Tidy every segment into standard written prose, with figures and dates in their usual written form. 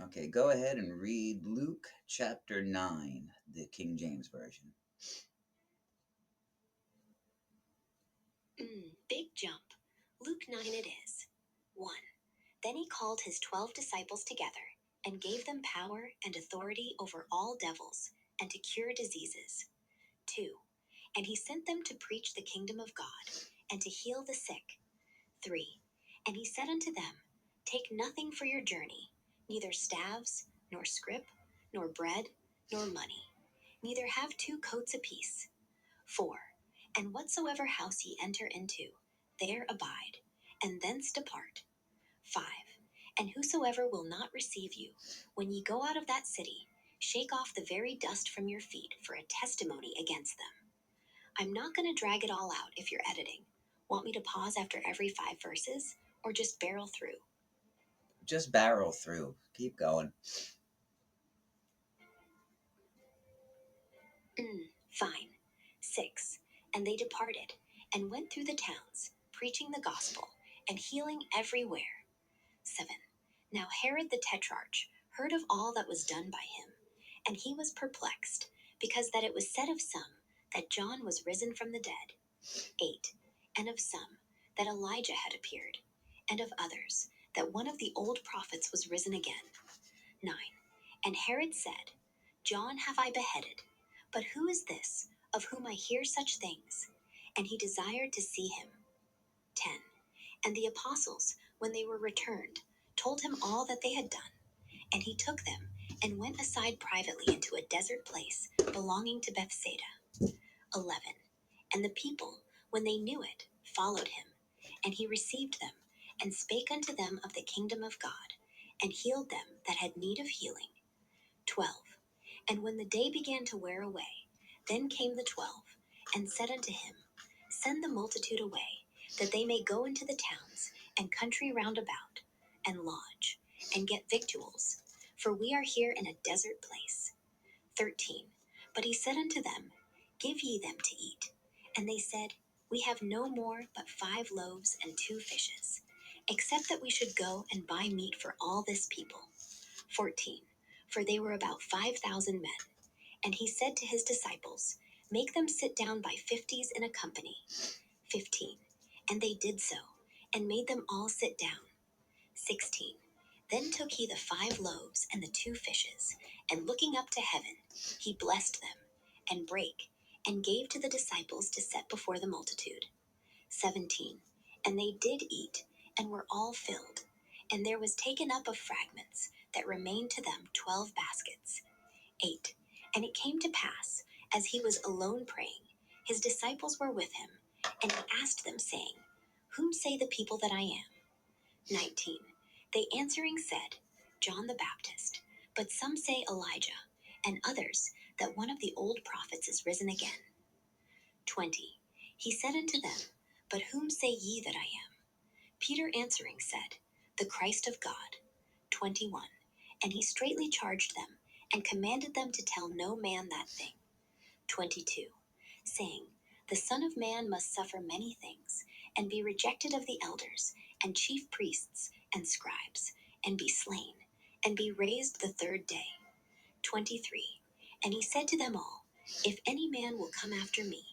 Okay, go ahead and read Luke chapter 9, the King James Version. Big jump. Luke 9 it is. 1. Then he called his 12 disciples together and gave them power and authority over all devils and to cure diseases. 2. And he sent them to preach the kingdom of God and to heal the sick. 3. And he said unto them, Take nothing for your journey, neither staves, nor scrip, nor bread, nor money, neither have 2 coats apiece. 4. And whatsoever house ye enter into, there abide, and thence depart. 5. And whosoever will not receive you, when ye go out of that city, shake off the very dust from your feet for a testimony against them. I'm not going to drag it all out if you're editing. Want me to pause after every 5 verses, or just barrel through? Just barrel through. Keep going. Fine. 6. And they departed, and went through the towns, preaching the gospel, and healing everywhere. 7. Now Herod the Tetrarch heard of all that was done by him, and he was perplexed, because that it was said of some that John was risen from the dead. 8. And of some that Elijah had appeared, and of others that one of the old prophets was risen again. 9. And Herod said, John have I beheaded, but who is this of whom I hear such things? And he desired to see him. 10. And the apostles, when they were returned, told him all that they had done. And he took them and went aside privately into a desert place belonging to Bethsaida. 11. And the people, when they knew it, followed him. And he received them, and spake unto them of the kingdom of God, and healed them that had need of healing. 12. And when the day began to wear away, then came the 12, and said unto him, Send the multitude away, that they may go into the towns and country round about, and lodge, and get victuals, for we are here in a desert place. 13. But he said unto them, Give ye them to eat. And they said, We have no more but 5 loaves and 2 fishes, except that we should go and buy meat for all this people. 14. For they were about 5,000 men. And he said to his disciples, Make them sit down by 50s in a company. 15. And they did so, and made them all sit down. 16. Then took he the 5 loaves and the 2 fishes, and looking up to heaven, he blessed them, and brake, and gave to the disciples to set before the multitude. 17. And they did eat, and were all filled. And there was taken up of fragments that remained to them 12 baskets. 8. And it came to pass, as he was alone praying, his disciples were with him, and he asked them, saying, Whom say the people that I am? 19. They answering said, John the Baptist, but some say Elijah, and others that one of the old prophets is risen again. 20. He said unto them, But whom say ye that I am? Peter answering said, The Christ of God. 21. And he straitly charged them, and commanded them to tell no man that thing. 22. Saying, The Son of Man must suffer many things, and be rejected of the elders, and chief priests, and scribes, and be slain, and be raised the 3rd day. 23. And he said to them all, If any man will come after me,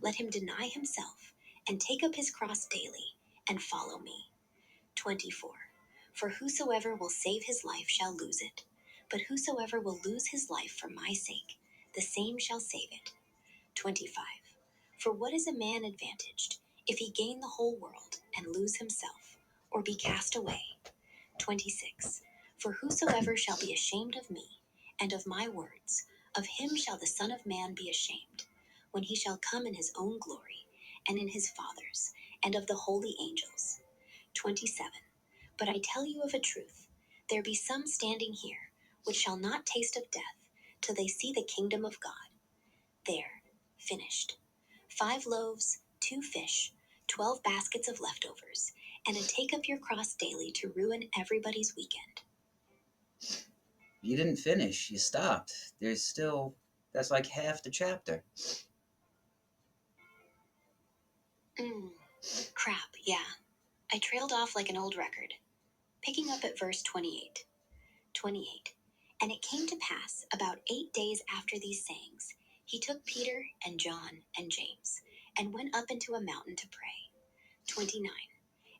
let him deny himself, and take up his cross daily, and follow me. 24. For whosoever will save his life shall lose it, but whosoever will lose his life for my sake, the same shall save it. 25. For what is a man advantaged, if he gain the whole world, and lose himself, or be cast away? 26. For whosoever shall be ashamed of me, and of my words, of him shall the Son of Man be ashamed, when he shall come in his own glory, and in his Father's, and of the holy angels. 27. But I tell you of a truth, there be some standing here, which shall not taste of death, till they see the kingdom of God. There, finished. 5 loaves, 2 fish, 12 baskets of leftovers, and a take up your cross daily to ruin everybody's weekend. You didn't finish. You stopped. There's still, that's like half the chapter. Crap, yeah. I trailed off like an old record. Picking up at verse 28. 28. And it came to pass about 8 days after these sayings, he took Peter and John and James, and went up into a mountain to pray. 29.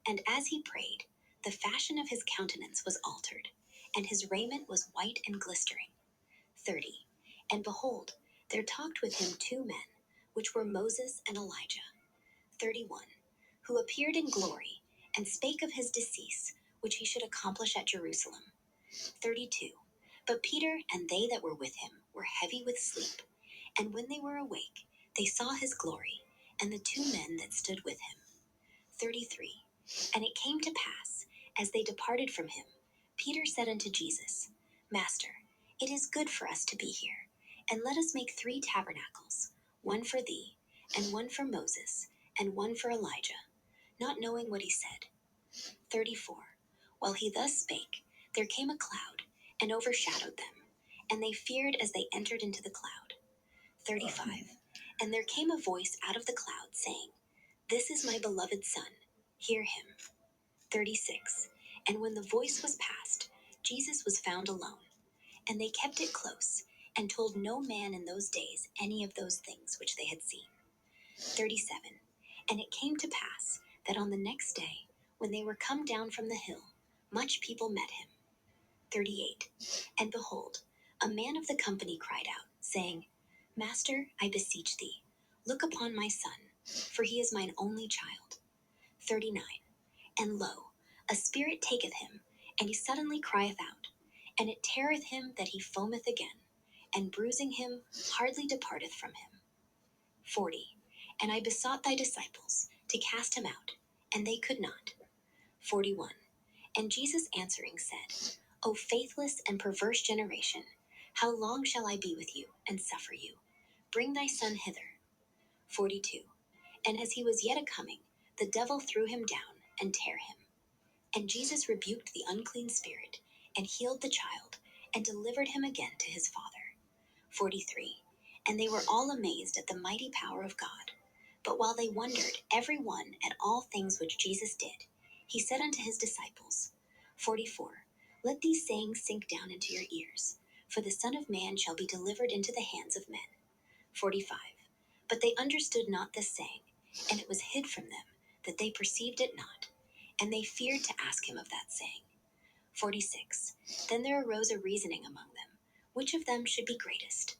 And as he prayed, the fashion of his countenance was altered, and his raiment was white and glistering. 30. And behold, there talked with him 2 men, which were Moses and Elijah. 31. Who appeared in glory, and spake of his decease, which he should accomplish at Jerusalem. 32. But Peter and they that were with him were heavy with sleep, and when they were awake, they saw his glory, and the 2 men that stood with him. 33. And it came to pass, as they departed from him, Peter said unto Jesus, Master, it is good for us to be here, and let us make 3 tabernacles, one for thee, and one for Moses, and one for Elijah, not knowing what he said. 34. While he thus spake, there came a cloud, and overshadowed them, and they feared as they entered into the cloud. 35. And there came a voice out of the cloud, saying, This is my beloved Son, hear him. 36. And when the voice was past, Jesus was found alone, and they kept it close, and told no man in those days any of those things which they had seen. 37. And it came to pass that on the next day, when they were come down from the hill, much people met him. 38. And behold, a man of the company cried out, saying, Master, I beseech thee, look upon my son, for he is mine only child. 39. And lo, a spirit taketh him, and he suddenly crieth out, and it teareth him that he foameth again, and bruising him hardly departeth from him. 40. And I besought thy disciples to cast him out, and they could not. 41. And Jesus answering said, O faithless and perverse generation, how long shall I be with you, and suffer you? Bring thy son hither. 42. And as he was yet a coming, the devil threw him down, and tare him. And Jesus rebuked the unclean spirit, and healed the child, and delivered him again to his father. 43. And they were all amazed at the mighty power of God. But while they wondered every one at all things which Jesus did, he said unto his disciples, 44. Let these sayings sink down into your ears, for the Son of Man shall be delivered into the hands of men. 45. But they understood not this saying, and it was hid from them, that they perceived it not, and they feared to ask him of that saying. 46. Then there arose a reasoning among them, which of them should be greatest.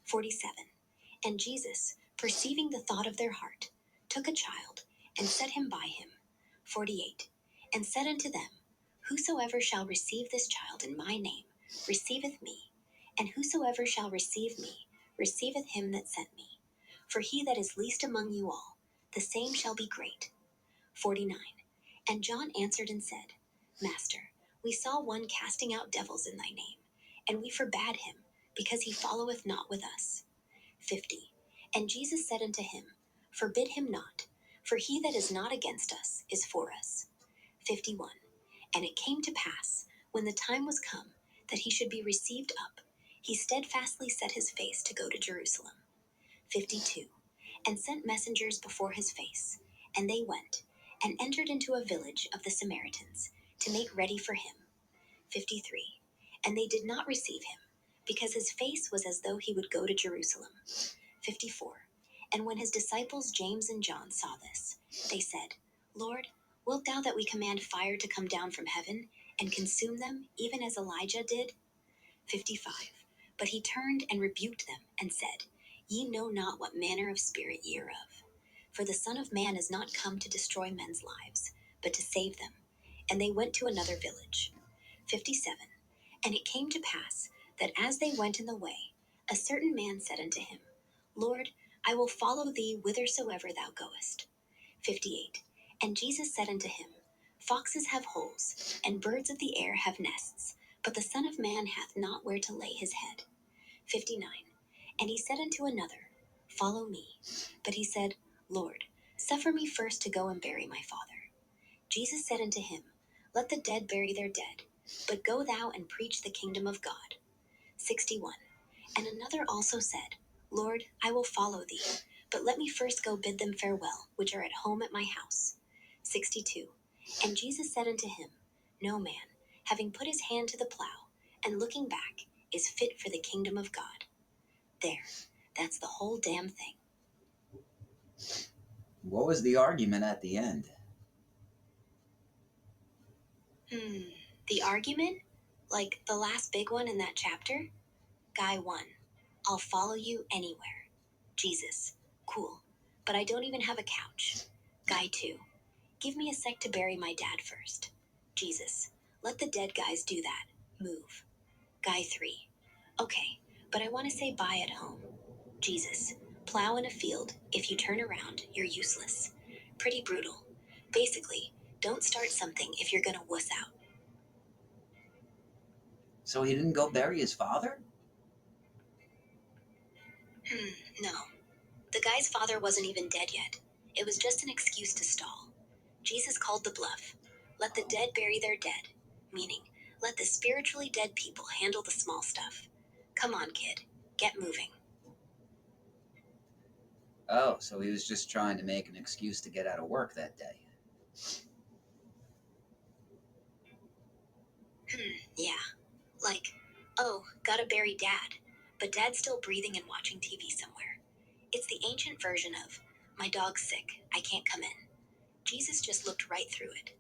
47. And Jesus, perceiving the thought of their heart, took a child, and set him by him. 48. And said unto them, Whosoever shall receive this child in my name receiveth me, and whosoever shall receive me receiveth him that sent me. For he that is least among you all, the same shall be great. 49. And John answered and said, Master, we saw one casting out devils in thy name, and we forbade him, because he followeth not with us. 50. And Jesus said unto him, Forbid him not, for he that is not against us is for us. 51. And it came to pass, when the time was come that he should be received up, he steadfastly set his face to go to Jerusalem. 52. And sent messengers before his face, and they went, and entered into a village of the Samaritans, to make ready for him. 53. And they did not receive him, because his face was as though he would go to Jerusalem. 54. And when his disciples James and John saw this, they said, Lord, wilt thou that we command fire to come down from heaven, and consume them, even as Elijah did? 55. But he turned and rebuked them, and said, Ye know not what manner of spirit ye are of. For the Son of Man is not come to destroy men's lives, but to save them. And they went to another village. 57. And it came to pass, that as they went in the way, a certain man said unto him, Lord, I will follow thee whithersoever thou goest. 58. And Jesus said unto him, Foxes have holes, and birds of the air have nests, but the Son of Man hath not where to lay his head. 59. And he said unto another, Follow me. But he said, Lord, suffer me first to go and bury my father. Jesus said unto him, Let the dead bury their dead, but go thou and preach the kingdom of God. 61. And another also said, Lord, I will follow thee, but let me first go bid them farewell, which are at home at my house. 62. And Jesus said unto him, No man, having put his hand to the plough, and looking back is fit for the kingdom of God. There, that's the whole damn thing. What was the argument at the end? The argument? Like the last big one in that chapter? Guy 1. I'll follow you anywhere. Jesus. Cool. But I don't even have a couch. Guy 2. Give me a sec to bury my dad first. Jesus. Let the dead guys do that. Move. Guy 3. Okay, but I want to say bye at home. Jesus. Plow in a field. If you turn around, you're useless. Pretty brutal. Basically, don't start something if you're gonna wuss out. So he didn't go bury his father? No. The guy's father wasn't even dead yet. It was just an excuse to stall. Jesus called the bluff. Let the dead bury their dead. Meaning, let the spiritually dead people handle the small stuff. Come on, kid. Get moving. Oh, so he was just trying to make an excuse to get out of work that day. Yeah. Like, oh, gotta bury dad. But dad's still breathing and watching TV somewhere. It's the ancient version of, my dog's sick, I can't come in. Jesus just looked right through it.